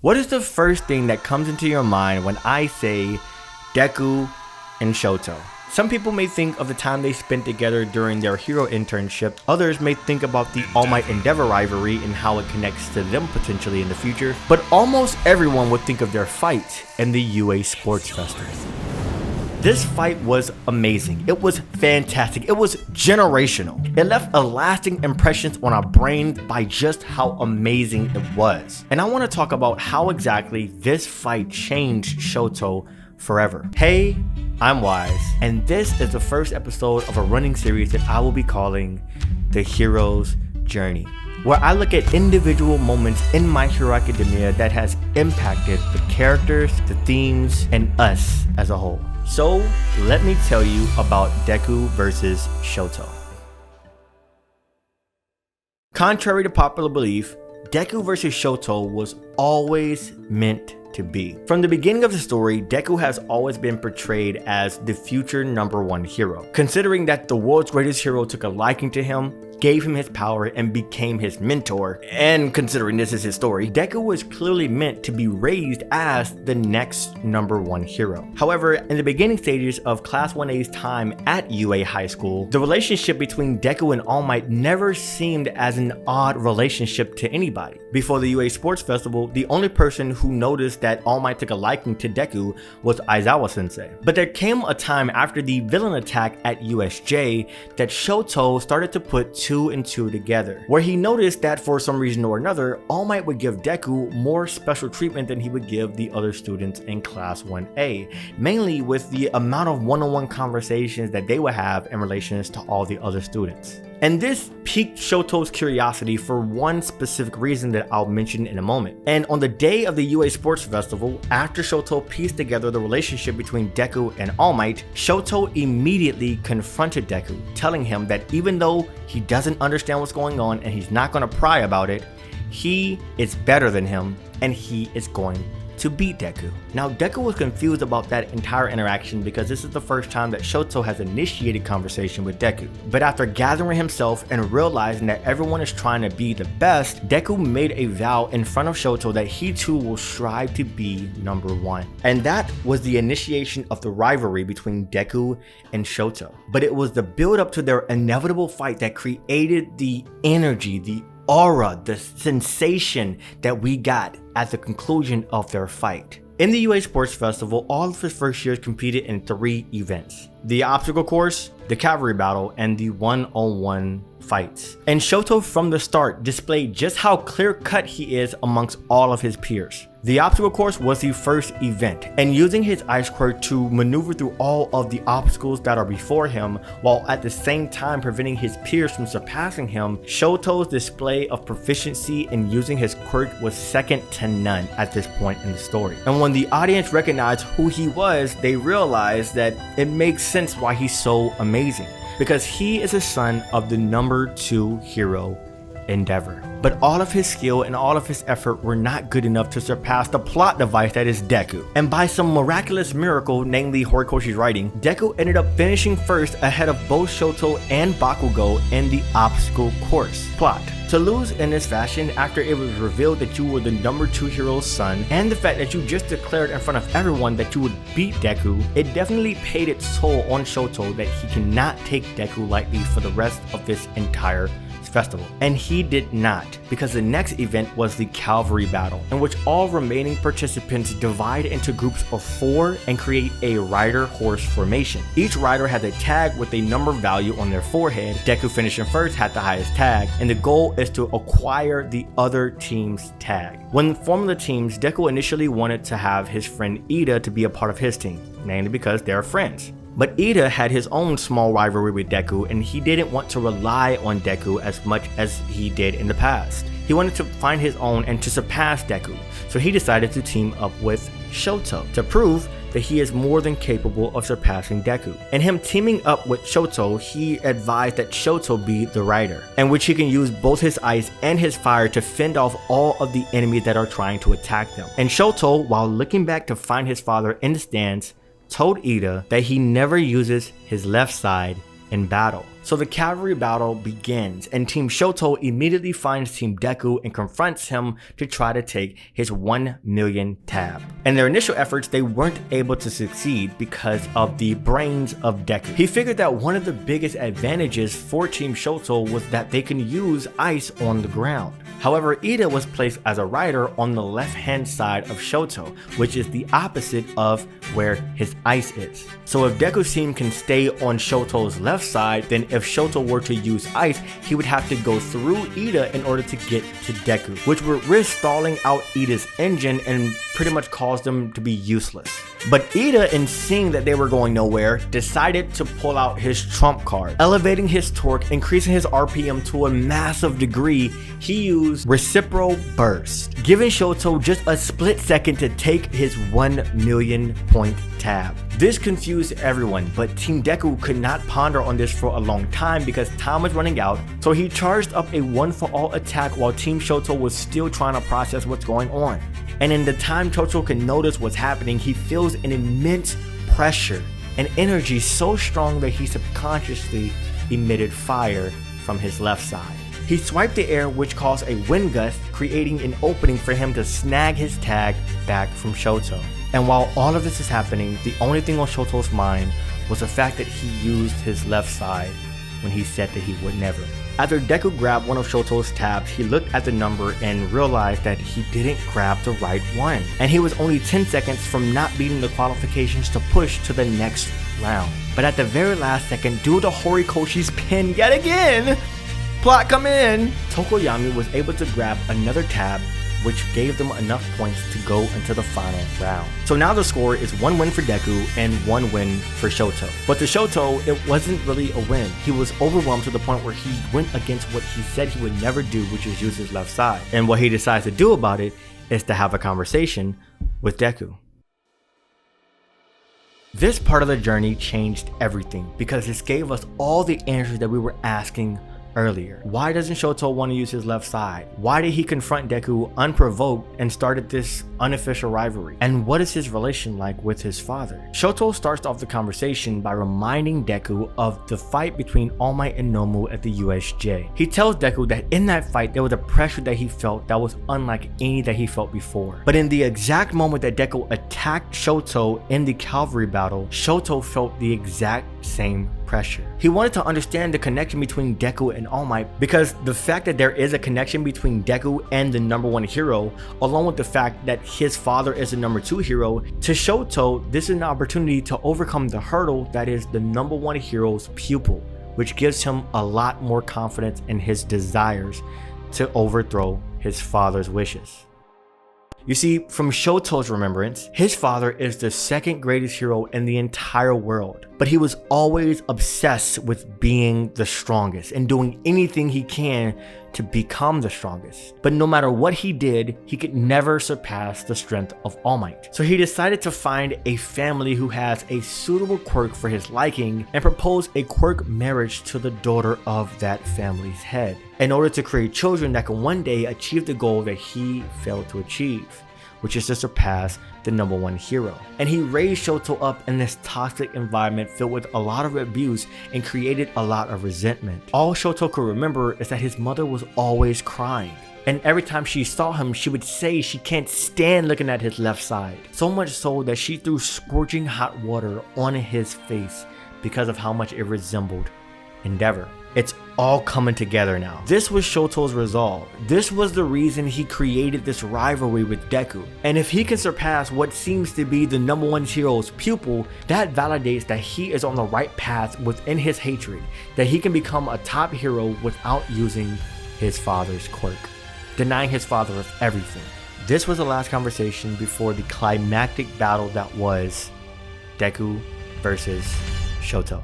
What is the first thing that comes into your mind when I say Deku and Shoto? Some people may think of the time they spent together during their hero internship. Others may think about the All Might Endeavor rivalry and how it connects to them potentially in the future. But almost everyone would think of their fight in the UA Sports Festival. This fight was amazing. It was fantastic. It was generational. It left a lasting impressions on our brains by just how amazing it was. And I want to talk about how exactly this fight changed Shoto forever. Hey, I'm Wise, and this is the first episode of a running series that I will be calling The Hero's Journey, where I look at individual moments in My Hero Academia that has impacted the characters, the themes, and us as a whole. So let me tell you about Deku versus Shoto. Contrary to popular belief, Deku versus Shoto was always meant to be. From the beginning of the story, Deku has always been portrayed as the future #1 hero. Considering that the world's greatest hero took a liking to him, gave him his power, and became his mentor, and considering this is his story, Deku was clearly meant to be raised as the next #1 hero. However, in the beginning stages of Class 1A's time at UA High School, the relationship between Deku and All Might never seemed as an odd relationship to anybody. Before the UA Sports Festival, the only person who noticed that All Might took a liking to Deku was Aizawa Sensei. But there came a time after the villain attack at USJ that Shoto started to put two and two together, where he noticed that for some reason or another, All Might would give Deku more special treatment than he would give the other students in Class 1A, mainly with the amount of one-on-one conversations that they would have in relations to all the other students. And this piqued Shoto's curiosity for one specific reason that I'll mention in a moment. And on the day of the UA Sports Festival, after Shoto pieced together the relationship between Deku and All Might, Shoto immediately confronted Deku, telling him that even though he doesn't understand what's going on and he's not going to pry about it, he is better than him and he is going to beat Deku. Now, Deku was confused about that entire interaction because this is the first time that Shoto has initiated conversation with Deku. But after gathering himself and realizing that everyone is trying to be the best, Deku made a vow in front of Shoto that he too will strive to be #1. And that was the initiation of the rivalry between Deku and Shoto. But it was the build up to their inevitable fight that created the energy, the aura, the sensation that we got at the conclusion of their fight. In the UA Sports Festival, all of his first years competed in 3 events: the obstacle course, the cavalry battle, and the one-on-one fights. And Shoto from the start displayed just how clear-cut he is amongst all of his peers. The obstacle course was the first event, and using his ice quirk to maneuver through all of the obstacles that are before him, while at the same time preventing his peers from surpassing him, Shoto's display of proficiency in using his quirk was second to none at this point in the story. And when the audience recognized who he was, they realized that it makes sense why he's so amazing, because he is a son of the #2 hero, Endeavor. But all of his skill and all of his effort were not good enough to surpass the plot device that is Deku. And by some miraculous miracle, namely Horikoshi's writing, Deku ended up finishing first ahead of both Shoto and Bakugo in the obstacle course plot. To lose in this fashion after it was revealed that you were the #2 hero's son, and the fact that you just declared in front of everyone that you would beat Deku, it definitely paid its toll on Shoto that he cannot take Deku lightly for the rest of this entire festival. And he did not, because the next event was the cavalry battle, in which all remaining participants divide into groups of 4 and create a rider-horse formation. Each rider has a tag with a number value on their forehead. Deku finishing first had the highest tag, and the goal is to acquire the other team's tag. When forming the teams, Deku initially wanted to have his friend Ida to be a part of his team, mainly because they're friends. But Ida had his own small rivalry with Deku, and he didn't want to rely on Deku as much as he did in the past. He wanted to find his own and to surpass Deku, so he decided to team up with Shoto to prove that he is more than capable of surpassing Deku. And him teaming up with Shoto, he advised that Shoto be the rider, in which he can use both his ice and his fire to fend off all of the enemies that are trying to attack them. And Shoto, while looking back to find his father in the stands, told Ida that he never uses his left side in battle. So the cavalry battle begins, and Team Shoto immediately finds Team Deku and confronts him to try to take his 1 million tab. In their initial efforts, they weren't able to succeed because of the brains of Deku. He figured that one of the biggest advantages for Team Shoto was that they can use ice on the ground. However, Ida was placed as a rider on the left-hand side of Shoto, which is the opposite of where his ice is. So if Deku's team can stay on Shoto's left side, then if Shoto were to use ice, he would have to go through Ida in order to get to Deku, which would risk stalling out Ida's engine and pretty much cause them to be useless. But Ida, in seeing that they were going nowhere, decided to pull out his trump card. Elevating his torque, increasing his RPM to a massive degree, he used Reciprocal Burst, giving Shoto just a split second to take his 1 million point tab. This confused everyone, but Team Deku could not ponder on this for a long time because time was running out, so he charged up a one-for-all attack while Team Shoto was still trying to process what's going on. And in the time Shoto can notice what's happening, he feels an immense pressure and energy so strong that he subconsciously emitted fire from his left side. He swiped the air, which caused a wind gust, creating an opening for him to snag his tag back from Shoto. And while all of this is happening, the only thing on Shoto's mind was the fact that he used his left side when he said that he would never. After Deku grabbed one of Shoto's tabs, he looked at the number and realized that he didn't grab the right one. And he was only 10 seconds from not beating the qualifications to push to the next round. But at the very last second, due to Horikoshi's pin yet again, plot come in, Tokoyami was able to grab another tab, which gave them enough points to go into the final round. So now the score is 1 win for Deku and 1 win for Shoto. But to Shoto, it wasn't really a win. He was overwhelmed to the point where he went against what he said he would never do, which is use his left side. And what he decides to do about it is to have a conversation with Deku. This part of the journey changed everything because this gave us all the answers that we were asking earlier. Why doesn't Shoto want to use his left side? Why did he confront Deku unprovoked and started this unofficial rivalry? And what is his relation like with his father? Shoto starts off the conversation by reminding Deku of the fight between All Might and Nomu at the USJ. He tells Deku that in that fight there was a pressure that he felt that was unlike any that he felt before. But in the exact moment that Deku attacked Shoto in the cavalry battle, Shoto felt the exact same pressure. He wanted to understand the connection between Deku and All Might because the fact that there is a connection between Deku and the #1 hero, along with the fact that his father is the #2 hero, to Shoto, this is an opportunity to overcome the hurdle that is the #1 hero's pupil, which gives him a lot more confidence in his desires to overthrow his father's wishes. You see, from Shoto's remembrance, his father is the second greatest hero in the entire world, but he was always obsessed with being the strongest and doing anything he can to become the strongest. But no matter what he did, he could never surpass the strength of All Might. So he decided to find a family who has a suitable quirk for his liking and propose a quirk marriage to the daughter of that family's head, in order to create children that can one day achieve the goal that he failed to achieve, which is to surpass the #1 hero. And he raised Shoto up in this toxic environment filled with a lot of abuse and created a lot of resentment. All Shoto could remember is that his mother was always crying. And every time she saw him, she would say she can't stand looking at his left side. So much so that she threw scorching hot water on his face because of how much it resembled Endeavor. It's all coming together now. This was Shoto's resolve. This was the reason he created this rivalry with Deku. And if he can surpass what seems to be the #1 hero's pupil, that validates that he is on the right path within his hatred, that he can become a top hero without using his father's quirk, denying his father of everything. This was the last conversation before the climactic battle that was Deku versus Shoto.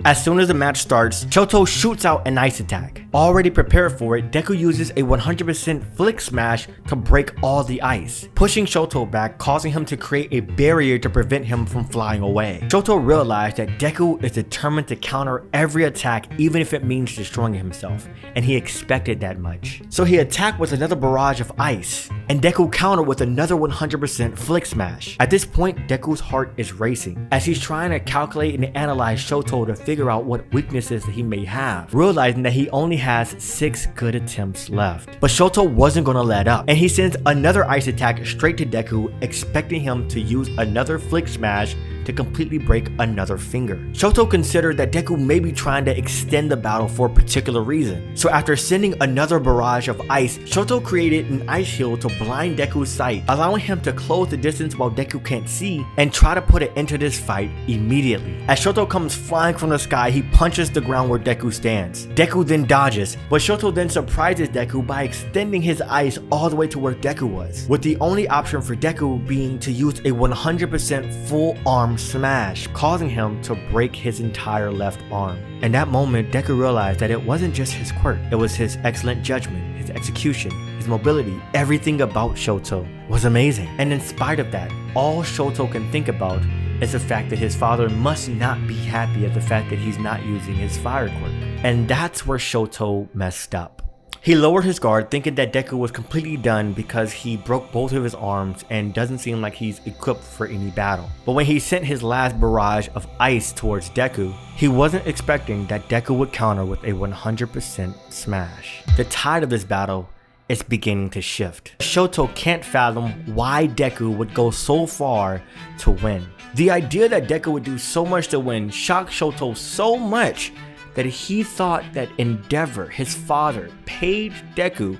As soon as the match starts, Shoto shoots out an ice attack. Already prepared for it, Deku uses a 100% flick smash to break all the ice, pushing Shoto back, causing him to create a barrier to prevent him from flying away. Shoto realized that Deku is determined to counter every attack even if it means destroying himself, and he expected that much. So he attacked with another barrage of ice, and Deku countered with another 100% flick smash. At this point, Deku's heart is racing as he's trying to calculate and analyze Shoto to figure out what weaknesses that he may have, realizing that he only has 6 good attempts left. But Shoto wasn't gonna let up, and he sends another ice attack straight to Deku, expecting him to use another flick smash to completely break another finger. Shoto considered that Deku may be trying to extend the battle for a particular reason. So after sending another barrage of ice, Shoto created an ice shield to blind Deku's sight, allowing him to close the distance while Deku can't see and try to put an end to this fight immediately. As Shoto comes flying from the sky, he punches the ground where Deku stands. Deku then dodges, but Shoto then surprises Deku by extending his ice all the way to where Deku was, with the only option for Deku being to use a 100% full arm smash, causing him to break his entire left arm. In that moment, Deku realized that it wasn't just his quirk, it was his excellent judgment, his execution, his mobility. Everything about Shoto was amazing. And in spite of that, all Shoto can think about is the fact that his father must not be happy at the fact that he's not using his fire quirk. And that's where Shoto messed up. He lowered his guard, thinking that Deku was completely done because he broke both of his arms and doesn't seem like he's equipped for any battle. But when he sent his last barrage of ice towards Deku, he wasn't expecting that Deku would counter with a 100% smash. The tide of this battle is beginning to shift. Shoto can't fathom why Deku would go so far to win. The idea that Deku would do so much to win shocked Shoto so much that he thought that Endeavor, his father, paid Deku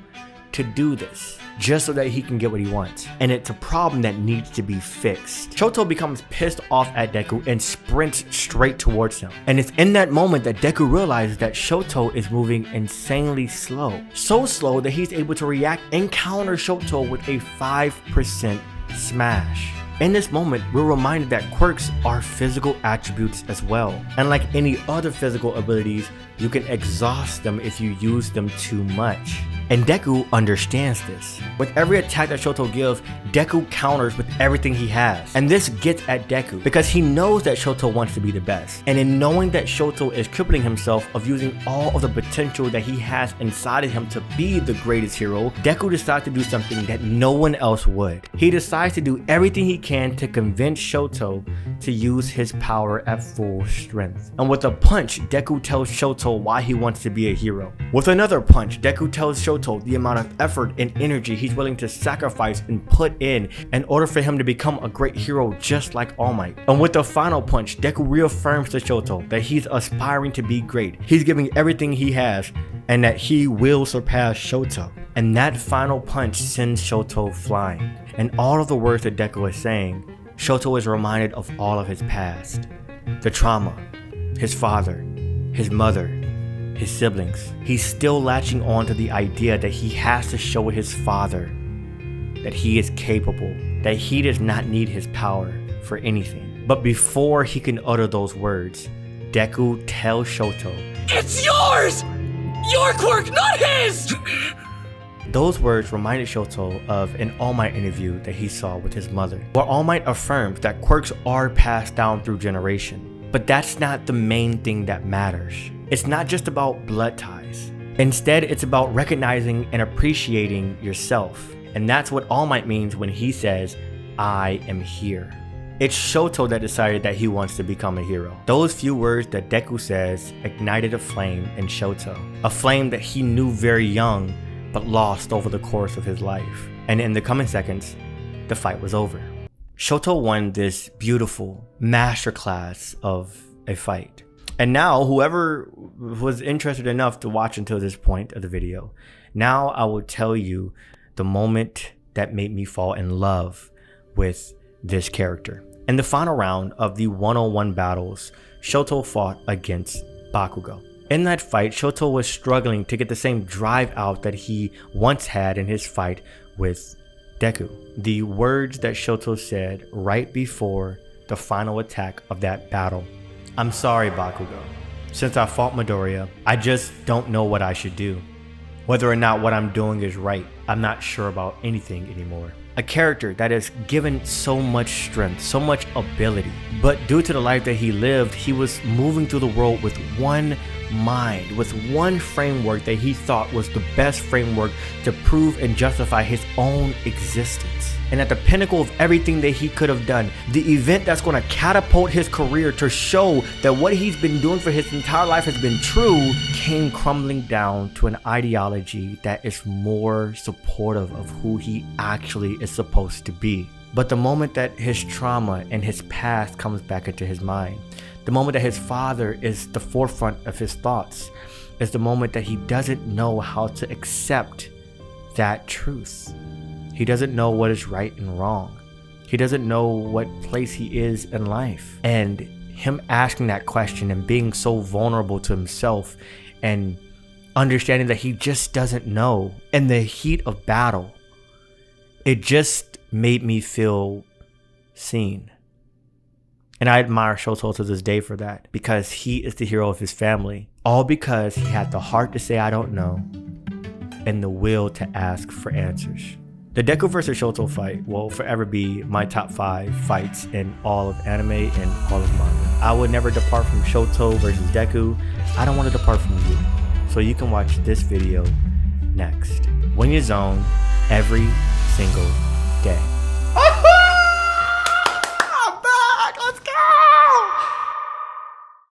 to do this just so that he can get what he wants. And it's a problem that needs to be fixed. Shoto becomes pissed off at Deku and sprints straight towards him. And it's in that moment that Deku realizes that Shoto is moving insanely slow. So slow that he's able to react and counter Shoto with a 5% smash. In this moment, we're reminded that quirks are physical attributes as well. And like any other physical abilities, you can exhaust them if you use them too much. And Deku understands this. With every attack that Shoto gives, Deku counters with everything he has. And this gets at Deku because he knows that Shoto wants to be the best. And in knowing that Shoto is crippling himself of using all of the potential that he has inside of him to be the greatest hero, Deku decides to do something that no one else would. He decides to do everything he can to convince Shoto to use his power at full strength. And with a punch, Deku tells Shoto why he wants to be a hero. With another punch, Deku tells Shoto the amount of effort and energy he's willing to sacrifice and put in order for him to become a great hero just like All Might. And with the final punch, Deku reaffirms to Shoto that he's aspiring to be great. He's giving everything he has and that he will surpass Shoto. And that final punch sends Shoto flying. And all of the words that Deku is saying, Shoto is reminded of all of his past. The trauma, his father, his mother, his siblings. He's still latching on to the idea that he has to show his father that he is capable, that he does not need his power for anything. But before he can utter those words, Deku tells Shoto, "It's yours! Your quirk, not his!" Those words reminded Shoto of an All Might interview that he saw with his mother, where All Might affirmed that quirks are passed down through generation. But that's not the main thing that matters. It's not just about blood ties. Instead, it's about recognizing and appreciating yourself. And that's what All Might means when he says, "I am here." It's Shoto that decided that he wants to become a hero. Those few words that Deku says ignited a flame in Shoto. A flame that he knew very young, but lost over the course of his life. And in the coming seconds, the fight was over. Shoto won this beautiful masterclass of a fight. And now, whoever was interested enough to watch until this point of the video, now I will tell you the moment that made me fall in love with this character. In the final round of the 1-on-1 battles, Shoto fought against Bakugo. In that fight, Shoto was struggling to get the same drive out that he once had in his fight with Deku. The words that Shoto said right before the final attack of that battle: "I'm sorry, Bakugo. Since I fought Midoriya, I just don't know what I should do. Whether or not what I'm doing is right. I'm not sure about anything anymore. A character that is given so much strength, so much ability, but due to the life that he lived, he was moving through the world with one mind, with one framework that he thought was the best framework to prove and justify his own existence. And at the pinnacle of everything that he could have done, the event that's going to catapult his career to show that what he's been doing for his entire life has been true, came crumbling down to an ideology that is more supportive of who he actually is supposed to be. But the moment that his trauma and his past comes back into his mind, the moment that his father is the forefront of his thoughts, is the moment that he doesn't know how to accept that truth. He doesn't know what is right and wrong. He doesn't know what place he is in life. And him asking that question and being so vulnerable to himself and understanding that he just doesn't know in the heat of battle, it just made me feel seen. And I admire Shoto to this day for that, because he is the hero of his family. All because he had the heart to say I don't know and the will to ask for answers. The Deku vs Shoto fight will forever be my top 5 fights in all of anime and all of manga. I would never depart from Shoto versus Deku. I don't want to depart from you. So you can watch this video next. Win your zone every single day.